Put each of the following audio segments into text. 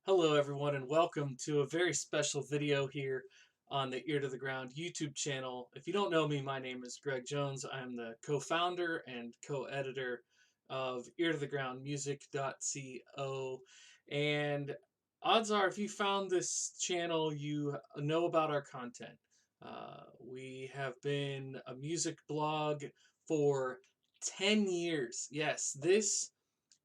Hello, everyone, and welcome to a very special video here on the Ear to the Ground YouTube channel. If you don't know me, my name is Greg Jones. I'm the co-founder and co-editor of EarToTheGroundMusic.co. And odds are, if you found this channel, you know about our content. We have been a music blog for 10 years. Yes, this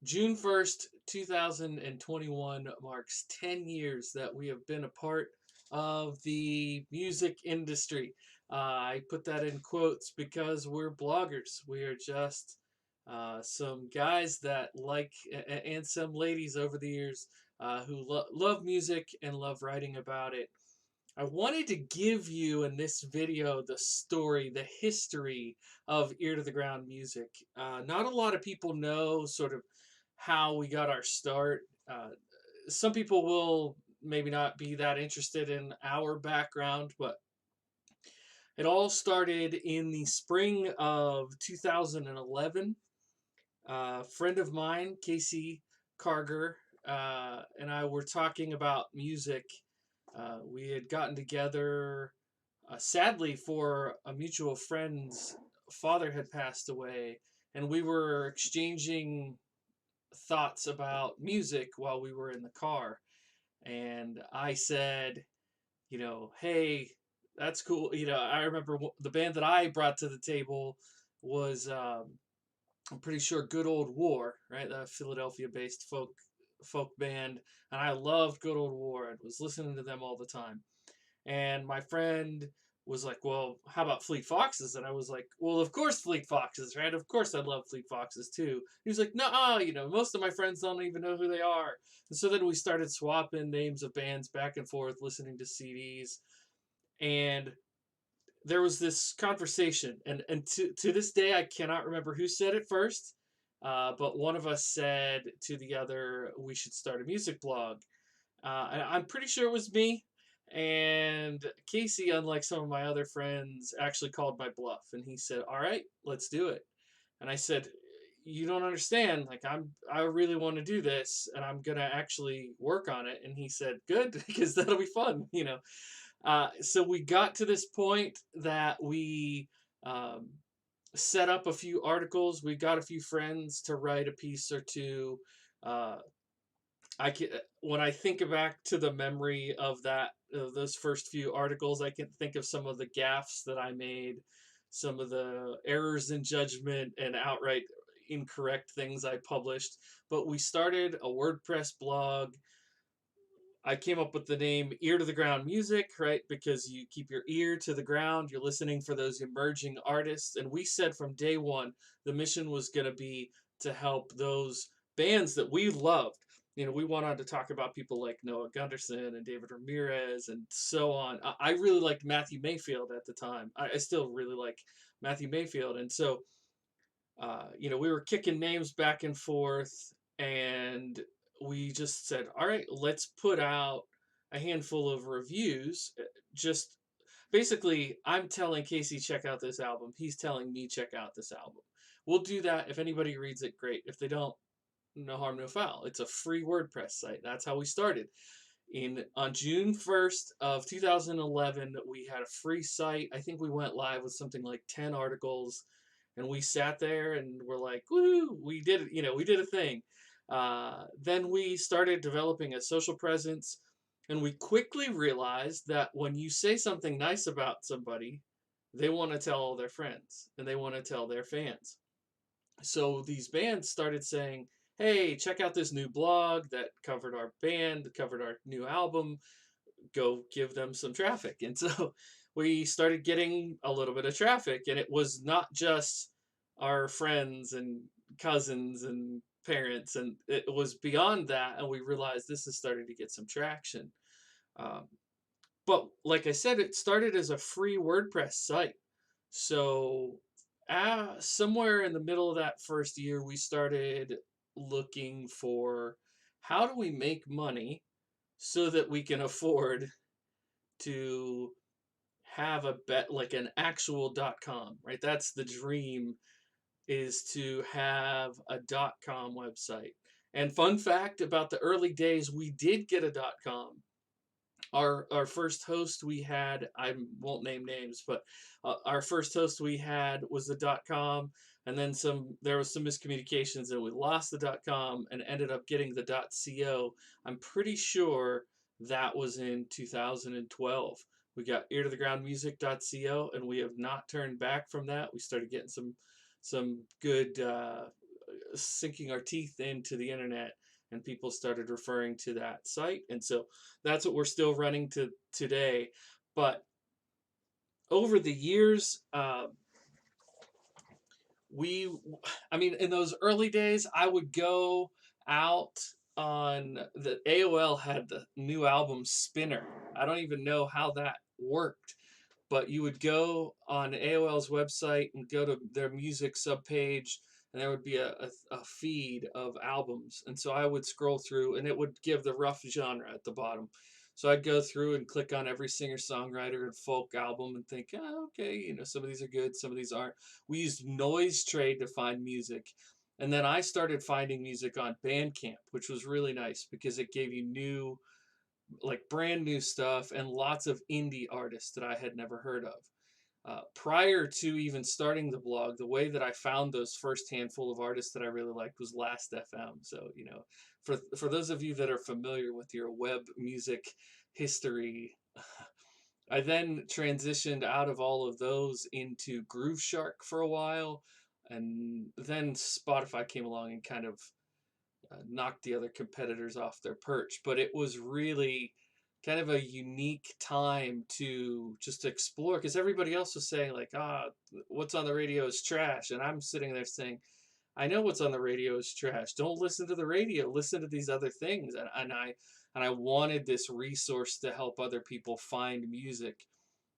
June 1st, 2021 marks 10 years that we have been a part of the music industry. I put that in quotes because we're bloggers. We are just some guys that and some ladies over the years who love music and love writing about it. I wanted to give you in this video the story, the history of Ear to the Ground music. Not a lot of people know sort of how we got our start. Some people will maybe not be that interested in our background, but it all started in the spring of 2011. A friend of mine, Casey Carger, and I were talking about music. We had gotten together, sadly, for a mutual friend's father had passed away, and we were exchanging thoughts about music while we were in the car. And I said, hey, that's cool. I remember the band that I brought to the table was, I'm pretty sure, Good Old War, right? The Philadelphia-based folk band, and I loved Good Old War. I was listening to them all the time. And my friend was like, "Well, how about Fleet Foxes?" And I was like, "Well, of course Fleet Foxes, right? Of course I love Fleet Foxes too." He was like, "No, most of my friends don't even know who they are." And so then we started swapping names of bands back and forth, listening to CDs, and there was this conversation, and to this day I cannot remember who said it first, but one of us said to the other, "We should start a music blog." And I'm pretty sure it was me. And Casey, unlike some of my other friends, actually called my bluff, and he said, "All right, let's do it." And I said, "You don't understand. Like, I really want to do this, and I'm gonna actually work on it." And he said, "Good, because that'll be fun." So we got to this point that we um, set up a few articles. We got a few friends to write a piece or two. Uh, when I think back to the memory of those first few articles, I can think of some of the gaffes that I made, some of the errors in judgment and outright incorrect things I published. But we started a WordPress blog. I came up with the name Ear to the Ground Music, right? Because you keep your ear to the ground, you're listening for those emerging artists. And we said from day one, the mission was going to be to help those bands that we loved. We went on to talk about people like Noah Gunderson and David Ramirez and so on. I really liked Matthew Mayfield at the time. I still really like Matthew Mayfield. And so, we were kicking names back and forth, and we just said, all right, let's put out a handful of reviews. Just basically, I'm telling Casey, check out this album. He's telling me, check out this album. We'll do that. If anybody reads it, great. If they don't, no harm, no foul. It's a free WordPress site. That's how we started. On June 1st of 2011, we had a free site. I think we went live with something like 10 articles, and we sat there and we're like, woo, we did it, we did a thing. Then we started developing a social presence, and we quickly realized that when you say something nice about somebody, they want to tell all their friends and they want to tell their fans. So these bands started saying, "Hey, check out this new blog that covered our band, covered our new album. Go give them some traffic." And so we started getting a little bit of traffic, and it was not just our friends and cousins and parents, and it was beyond that. And we realized this is starting to get some traction. Um, but like I said, it started as a free WordPress site. So, somewhere in the middle of that first year, we started looking for how do we make money so that we can afford to have a bet like an actual .com, right? That's the dream, is to have a .com website. And fun fact about the early days, we did get a .com. Our first host we had, I won't name names, but our first host we had was the .com, and then there was some miscommunications and we lost the .com and ended up getting the .co. I'm pretty sure that was in 2012. We got eartothegroundmusic.co, and we have not turned back from that. We started getting some good sinking our teeth into the internet, and people started referring to that site, and so that's what we're still running to today. But over the years, we I mean, in those early days, I would go out on the AOL had the new album Spinner. I don't even know how that worked, but you would go on AOL's website and go to their music subpage, and there would be a feed of albums. And so I would scroll through, and it would give the rough genre at the bottom. So I'd go through and click on every singer songwriter and folk album and think, oh, okay, some of these are good, some of these aren't. We used Noise Trade to find music. And then I started finding music on Bandcamp, which was really nice because it gave you like brand new stuff and lots of indie artists that I had never heard of. Prior to even starting the blog, the way that I found those first handful of artists that I really liked was Last FM. So, for those of you that are familiar with your web music history, I then transitioned out of all of those into Groove Shark for a while, and then Spotify came along and kind of knocked the other competitors off their perch. But it was really kind of a unique time to just explore because everybody else was saying like, what's on the radio is trash, and I'm sitting there saying, I know what's on the radio is trash. Don't listen to the radio. Listen to these other things. And I wanted this resource to help other people find music.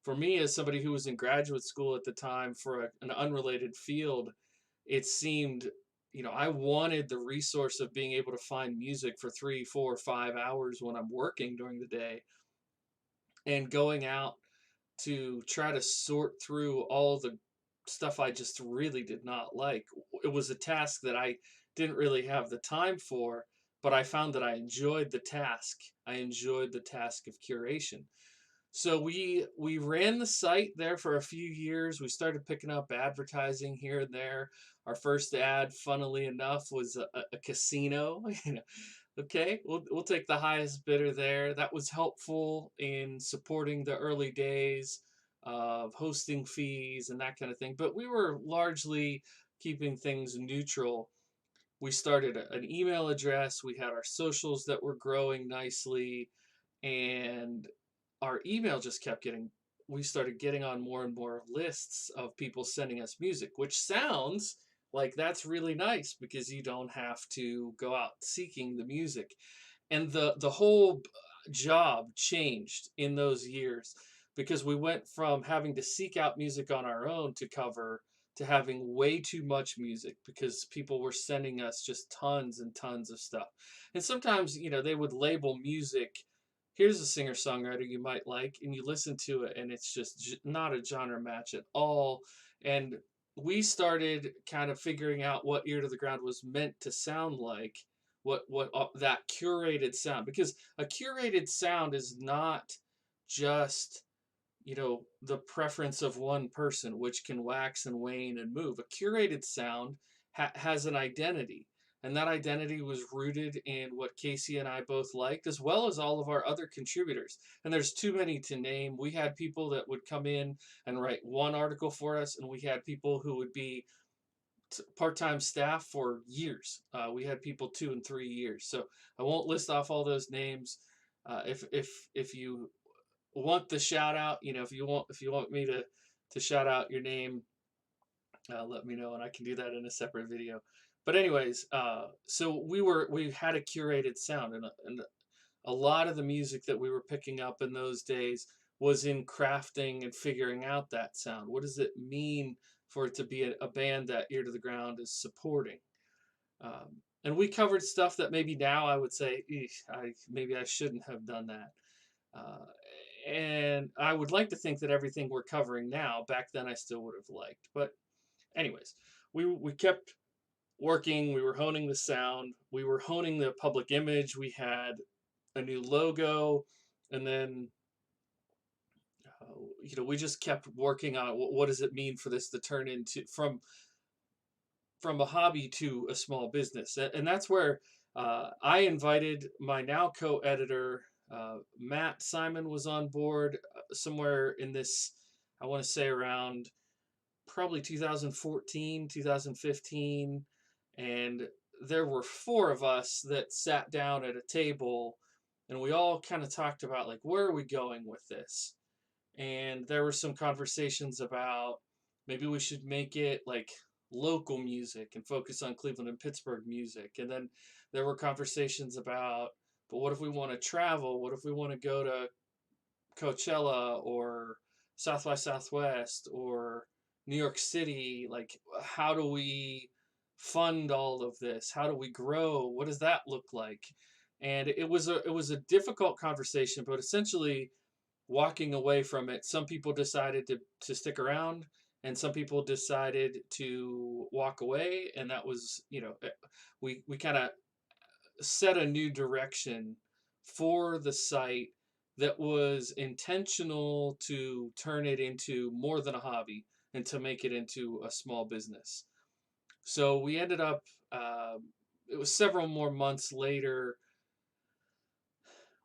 For me, as somebody who was in graduate school at the time for an unrelated field, it seemed, I wanted the resource of being able to find music for 3, 4, 5 hours when I'm working during the day, and going out to try to sort through all the stuff I just really did not like. It was a task that I didn't really have the time for, but I found that I enjoyed the task. I enjoyed the task of curation. So we ran the site there for a few years. We started picking up advertising here and there. Our first ad, funnily enough, was a casino. Okay, we'll take the highest bidder there. That was helpful in supporting the early days of hosting fees and that kind of thing. But we were largely keeping things neutral. We started an email address. We had our socials that were growing nicely, and our email just kept getting. We started getting on more and more lists of people sending us music, which sounds like that's really nice because you don't have to go out seeking the music. And the whole job changed in those years because we went from having to seek out music on our own to cover to having way too much music because people were sending us just tons and tons of stuff. And sometimes, they would label music, here's a singer songwriter you might like, and you listen to it and it's just not a genre match at all. And we started kind of figuring out what Ear to the Ground was meant to sound like, what that curated sound, because a curated sound is not just the preference of one person, which can wax and wane and move. A curated sound has an identity, and that identity was rooted in what Casey and I both liked, as well as all of our other contributors. And there's too many to name. We had people that would come in and write one article for us, and we had people who would be part-time staff for years. We had people 2 and 3 years. So I won't list off all those names. If you want the shout out, if you want me to shout out your name, let me know and I can do that in a separate video. But anyways, so we had a curated sound, and a lot of the music that we were picking up in those days was in crafting and figuring out that sound. What does it mean for it to be a band that Ear to the Ground is supporting? And we covered stuff that maybe now I would say, maybe I shouldn't have done that. Uh, and I would like to think that everything we're covering now, back then I still would have liked. But anyways, we kept working. We were honing the sound. We were honing the public image. We had a new logo, and then we just kept working on what does it mean for this to turn into from a hobby to a small business. And that's where I invited my now co-editor, Matt Simon, was on board somewhere in this, I want to say around probably 2014, 2015. And there were four of us that sat down at a table, and we all kind of talked about, like, where are we going with this? And there were some conversations about maybe we should make it like local music and focus on Cleveland and Pittsburgh music. And then there were conversations about, but what if we want to travel? What if we want to go to Coachella or South by Southwest or New York City? Like, how do we fund all of this? How do we grow? What does that look like? And it was a difficult conversation, but essentially walking away from it, some people decided to stick around, and some people decided to walk away. And that was, we kind of set a new direction for the site that was intentional to turn it into more than a hobby and to make it into a small business. So we ended up, it was several more months later,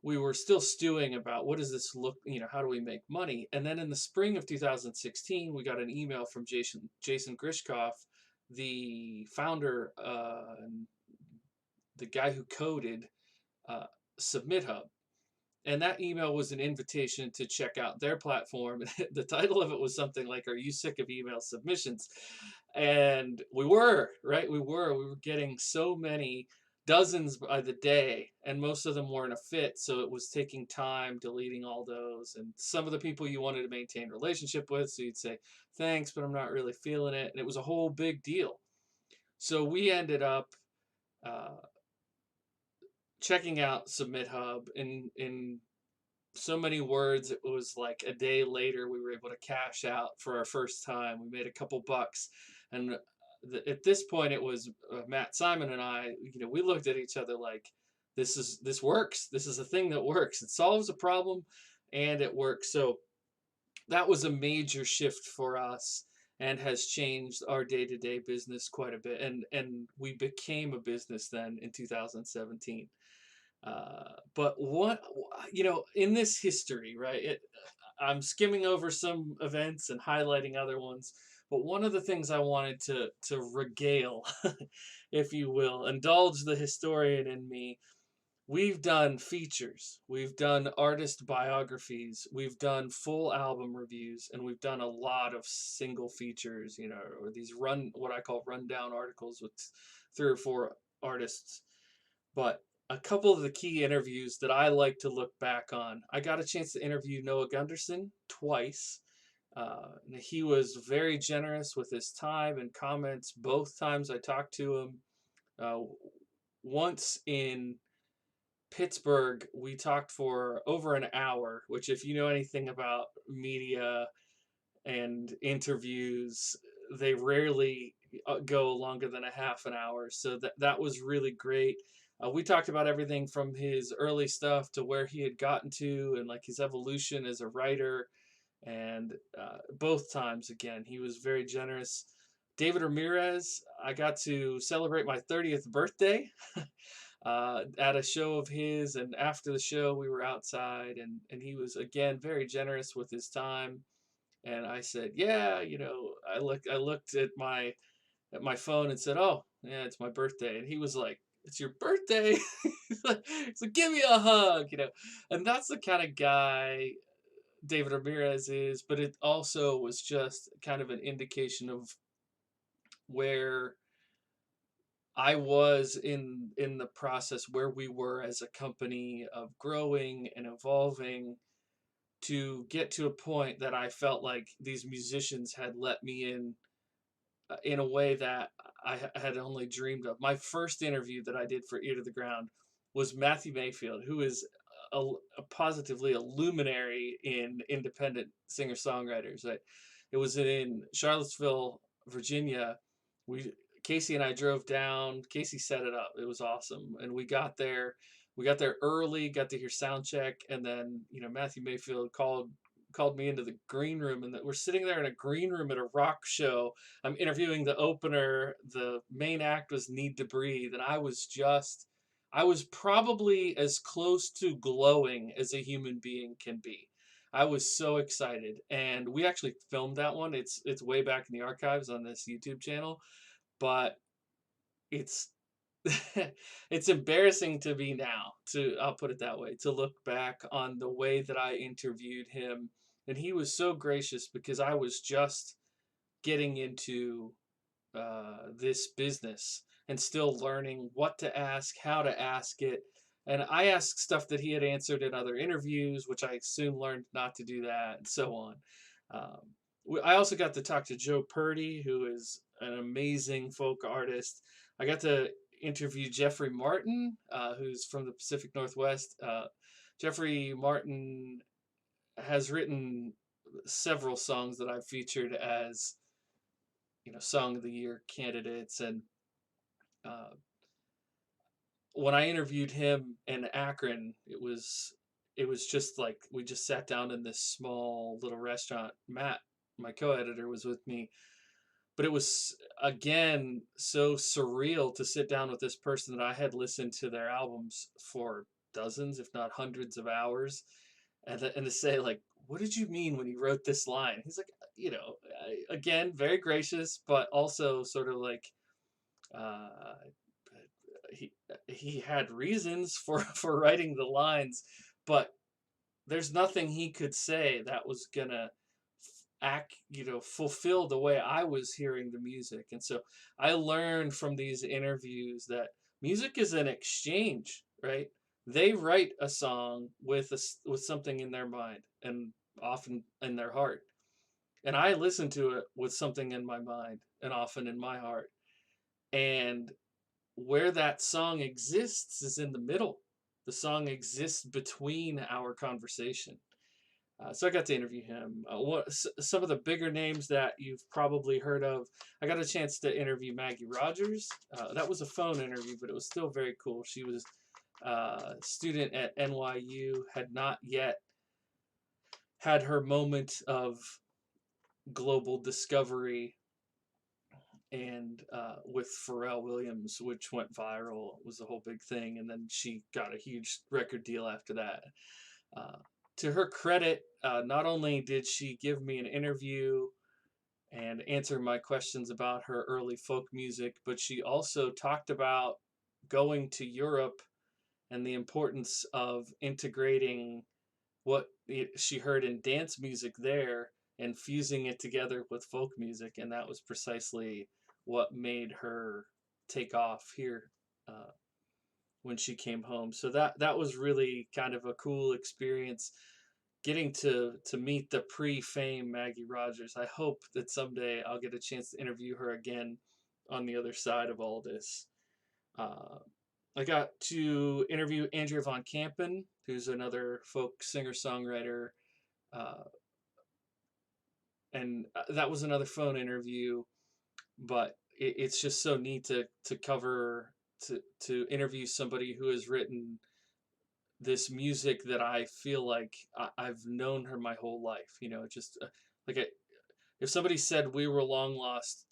we were still stewing about what does this look, how do we make money? And then in the spring of 2016, we got an email from Jason Grishkoff, the founder, the guy who coded uh, Submit Hub. And that email was an invitation to check out their platform. The title of it was something like, "Are you sick of email submissions?" And we were, right? We were getting so many, dozens by the day, and most of them weren't a fit. So it was taking time deleting all those. And some of the people you wanted to maintain relationship with, so you'd say, "Thanks, but I'm not really feeling it." And it was a whole big deal. So we ended up uh, checking out Submit Hub in so many words. It was like a day later we were able to cash out for our first time. We made a couple bucks, and at this point it was Matt Simon and I. We looked at each other like, this works. This is a thing that works. It solves a problem, and it works. So that was a major shift for us and has changed our day-to-day business quite a bit. And we became a business then in 2017. But what, in this history, right? I'm skimming over some events and highlighting other ones. But one of the things I wanted to regale, if you will, indulge the historian in me. We've done features, we've done artist biographies, we've done full album reviews, and we've done a lot of single features, or these what I call rundown articles with three or four artists. But a couple of the key interviews that I like to look back on, I got a chance to interview Noah Gunderson twice. He was very generous with his time and comments both times I talked to him. Uh, Once in Pittsburgh, we talked for over an hour, which, if you know anything about media and interviews, they rarely go longer than a half an hour. So that was really great. We talked about everything from his early stuff to where he had gotten to, and like his evolution as a writer. And both times, again, he was very generous. David Ramirez, I got to celebrate my 30th birthday at a show of his, and after the show, we were outside, and he was again very generous with his time. And I said, "Yeah, I looked at my phone and said, 'Oh, yeah, it's my birthday.'" And he was like, "It's your birthday?" So give me a hug, And that's the kind of guy David Ramirez is. But it also was just kind of an indication of where I was in the process, where we were as a company of growing and evolving to get to a point that I felt like these musicians had let me in a way that I had only dreamed of. My first interview that I did for Ear to the Ground was Matthew Mayfield, who is positively a luminary in independent singer songwriters. It was in Charlottesville, Virginia. We Casey and I drove down. Casey set it up. It was awesome, and we got there. We got there early. Got to hear sound check, and then Matthew Mayfield called me into the green room, and we're sitting there in a green room at a rock show. I'm interviewing the opener. The main act was Need to Breathe, and I was probably as close to glowing as a human being can be. I was so excited, and we actually filmed that one. It's way back in the archives on this YouTube channel, but it's it's embarrassing to me now, to I'll put it that way, to look back on the way that I interviewed him. And he was so gracious because I was just getting into this business and still learning what to ask, how to ask it. And I asked stuff that he had answered in other interviews, which I soon learned not to do that, and so on. I also got to talk to Joe Purdy, who is an amazing folk artist. I got to interview Jeffrey Martin, who's from the Pacific Northwest. Jeffrey Martin has written several songs that I've featured as Song of the Year candidates. And uh, when I interviewed him in Akron, it was just like we just sat down in this small little restaurant. Matt, my co-editor, was with me, but it was again so surreal to sit down with this person that I had listened to their albums for dozens, if not hundreds of hours, and to say like, what did you mean when you wrote this line? He's like, again, very gracious, but also sort of like, uh, he he had reasons for for writing the lines, but there's nothing he could say that was gonna fulfill the way I was hearing the music. And so I learned from these interviews that music is an exchange, right? They write a song with something in their mind and often in their heart. And I listen to it with something in my mind and often in my heart. And where that song exists is in the middle. The song exists between our conversation. So I got to interview him. Some of the bigger names that you've probably heard of. I got a chance to interview Maggie Rogers. That was a phone interview, but it was still very cool. She was a student at NYU, had not yet had her moment of global discovery, and with Pharrell Williams, which went viral, was a whole big thing. And then she got a huge record deal after that. Uh, to her credit, not only did she give me an interview and answer my questions about her early folk music, but she also talked about going to Europe and the importance of integrating she heard in dance music there and fusing it together with folk music. And that was precisely what made her take off here when she came home. So that was really kind of a cool experience, getting to meet the pre-fame Maggie Rogers. I hope that someday I'll get a chance to interview her again on the other side of all this. Uh, I got to interview Andrea Von Campen, who's another folk singer-songwriter, uh, and that was another phone interview. But it's just so neat to cover to interview somebody who has written this music that I feel like I've known her my whole life. Just like if somebody said we were long lost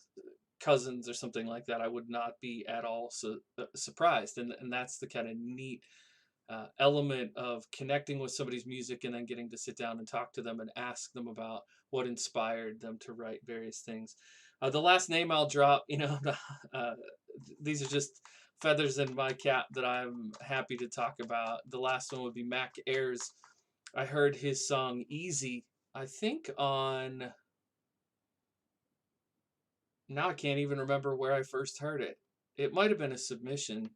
cousins or something like that, I would not be at all surprised. And that's the kind of neat element of connecting with somebody's music and then getting to sit down and talk to them and ask them about what inspired them to write various things. The last name I'll drop, uh, these are just feathers in my cap that I'm happy to talk about. The last one would be Mac Ayres. I heard his song Easy, I think on, now I can't even remember where I first heard it. It might have been a submission,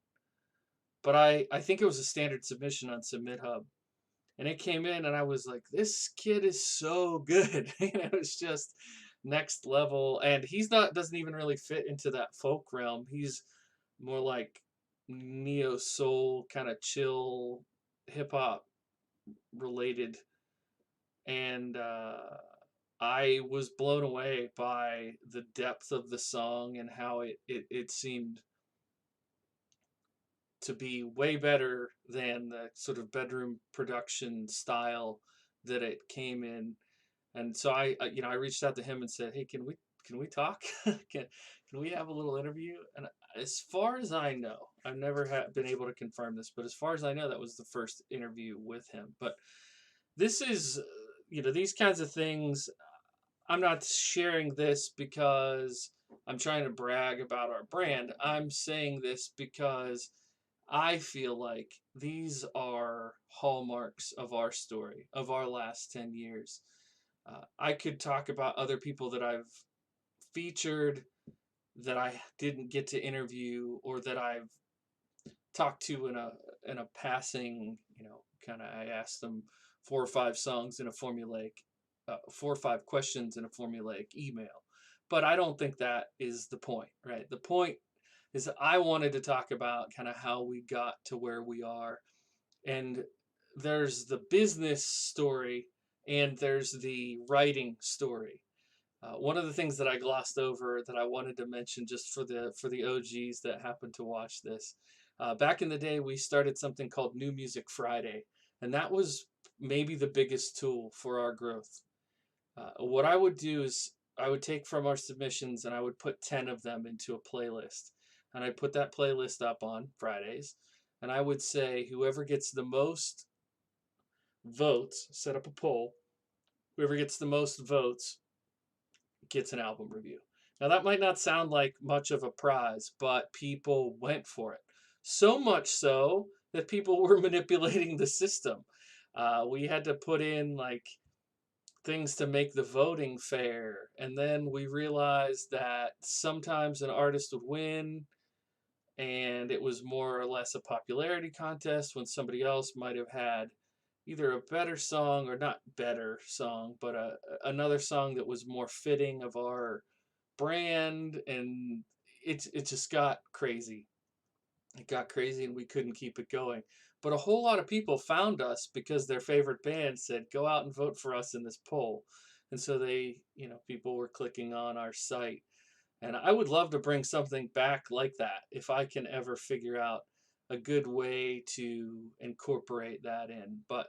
but I think it was a standard submission on Submit Hub. And it came in and I was like, this kid is so good. It's just next level. And he's not, doesn't even really fit into that folk realm. He's more like neo soul, kind of chill, hip hop related. And I was blown away by the depth of the song and how it seemed to be way better than the sort of bedroom production style that it came in. And so I reached out to him and said, "Hey, can we talk? can can we have a little interview?" And as far as I know, I've never been able to confirm this, but as far as I know, that was the first interview with him. But this is, these kinds of things. I'm not sharing this because I'm trying to brag about our brand. I'm saying this because I feel like these are hallmarks of our story, of our last 10 years. I could talk about other people that I've featured that I didn't get to interview or that I've talked to in a passing, kind of I asked them 4 or 5 songs in a formulaic 4 or 5 questions in a formulaic email. But I don't think that is the point, right? The point is that I wanted to talk about kind of how we got to where we are. And there's the business story and there's the writing story. One of the things that I glossed over that I wanted to mention just for the OGs that happen to watch this, back in the day we started something called New Music Friday, and that was maybe the biggest tool for our growth. What I would do is I would take from our submissions and I would put 10 of them into a playlist, and I put that playlist up on Fridays, and I would say whoever gets the most votes, set up a poll. Whoever gets the most votes gets an album review. Now, that might not sound like much of a prize, but people went for it. So much so that people were manipulating the system. We had to put in like things to make the voting fair. And then we realized that sometimes an artist would win and it was more or less a popularity contest when somebody else might have had either a better song or not better song, but another song that was more fitting of our brand, and it just got crazy. It got crazy, and we couldn't keep it going. But a whole lot of people found us because their favorite band said, "Go out and vote for us in this poll," and so people were clicking on our site. And I would love to bring something back like that if I can ever figure out a good way to incorporate that in. But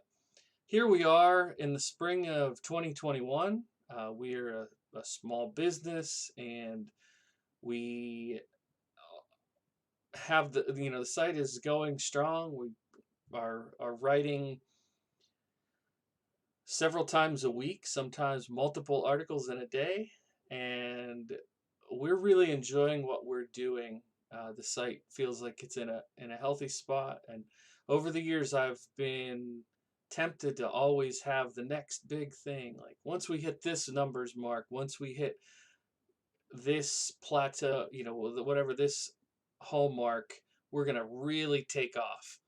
here we are in the spring of 2021. We're a small business, and we have the site is going strong. We are writing several times a week, sometimes multiple articles in a day, and we're really enjoying what we're doing. The site feels like it's in a healthy spot, and over the years, I've been tempted to always have the next big thing. Like once we hit this numbers mark, once we hit this plateau, whatever this hallmark, we're gonna really take off.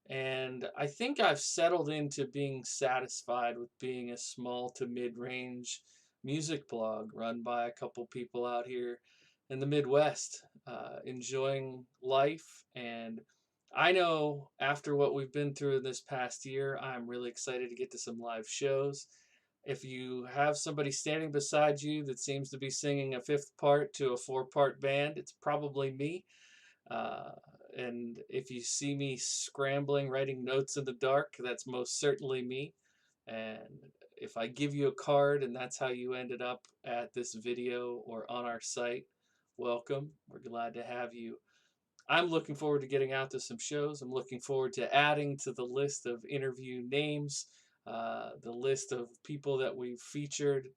And I think I've settled into being satisfied with being a small to mid range music blog run by a couple people out here in the Midwest, enjoying life. And I know after what we've been through this past year, I'm really excited to get to some live shows. If you have somebody standing beside you that seems to be singing a fifth part to a 4-part band, it's probably me. Uh, and if you see me scrambling, writing notes in the dark, that's most certainly me. And if I give you a card and that's how you ended up at this video or on our site, welcome. We're glad to have you. I'm looking forward to getting out to some shows. I'm looking forward to adding to the list of interview names, the list of people that we've featured.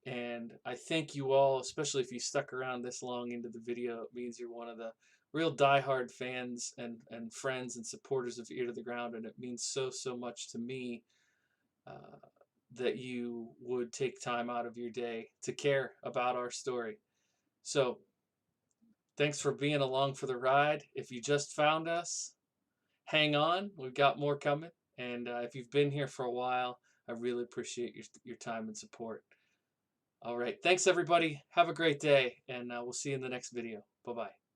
And I thank you all, especially if you stuck around this long into the video. It means you're one of the real diehard fans and friends and supporters of Ear to the Ground. And it means so, so much to me uh, that you would take time out of your day to care about our story. So thanks for being along for the ride. If you just found us, hang on. We've got more coming. And if you've been here for a while, I really appreciate your time and support. All right. Thanks, everybody. Have a great day, and we'll see you in the next video. Bye bye.